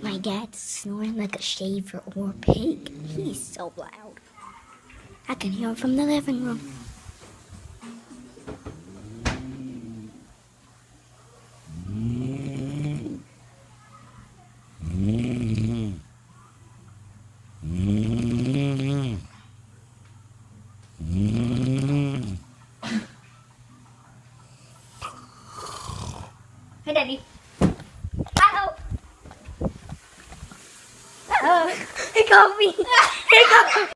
My dad's snoring like a shaver or a pig. He's so loud. I can hear him from the living room. Hey, Daddy. Uh-oh. Uh-oh. He caught me. He caught me.